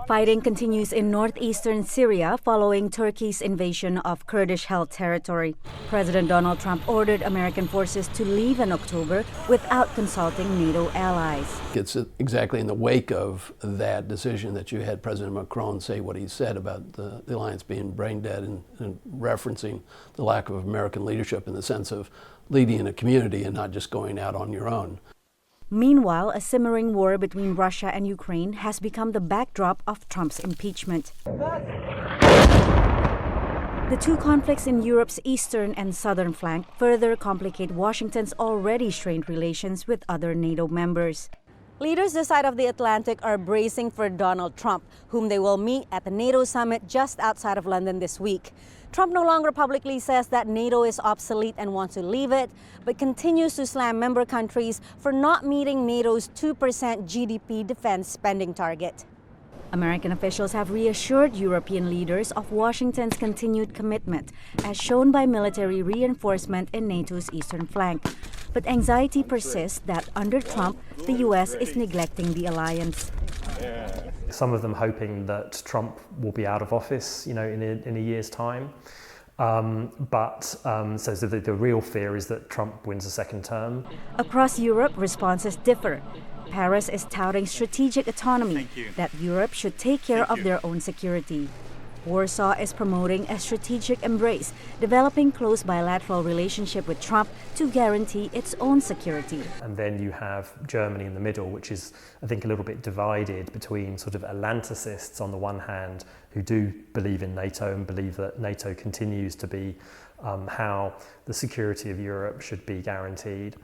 Fighting continues in northeastern Syria following Turkey's invasion of Kurdish-held territory. President Donald Trump ordered American forces to leave in October without consulting NATO allies. It's exactly in the wake of that decision that you had President Macron say what he said about the alliance being brain dead and referencing the lack of American leadership in the sense of leading a community and not just going out on your own. Meanwhile, a simmering war between Russia and Ukraine has become the backdrop of Trump's impeachment. The two conflicts in Europe's eastern and southern flank further complicate Washington's already strained relations with other NATO members. Leaders this side of the Atlantic are bracing for Donald Trump, whom they will meet at the NATO summit just outside of London this week. Trump no longer publicly says that NATO is obsolete and wants to leave it, but continues to slam member countries for not meeting NATO's 2% GDP defense spending target. American officials have reassured European leaders of Washington's continued commitment, as shown by military reinforcement in NATO's eastern flank. But anxiety persists that under Trump, the U.S. is neglecting the alliance. Some of them hoping that Trump will be out of office, in a year's time. So the real fear is that Trump wins a second term. Across Europe, responses differ. Paris is touting strategic autonomy, that Europe should take care of their own security. Warsaw is promoting a strategic embrace, developing close bilateral relationship with Trump to guarantee its own security. And then you have Germany in the middle, which is, I think, a little bit divided between sort of Atlanticists on the one hand, who do believe in NATO and believe that NATO continues to be how the security of Europe should be guaranteed.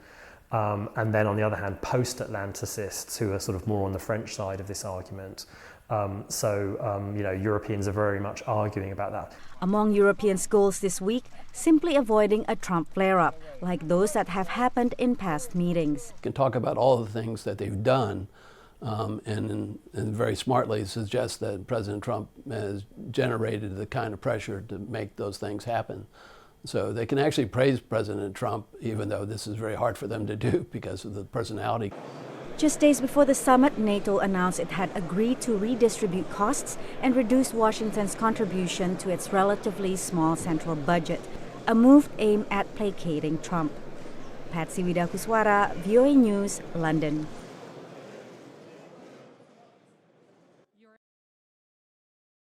And then on the other hand, post-Atlanticists who are sort of more on the French side of this argument. Europeans are very much arguing about that. Among European schools this week, simply avoiding a Trump flare-up, like those that have happened in past meetings. You can talk about all the things that they've done and very smartly suggest that President Trump has generated the kind of pressure to make those things happen. So they can actually praise President Trump, even though this is very hard for them to do because of the personality. Just days before the summit, NATO announced it had agreed to redistribute costs and reduce Washington's contribution to its relatively small central budget, a move aimed at placating Trump. Patsy Widakuswara, VOA News, London.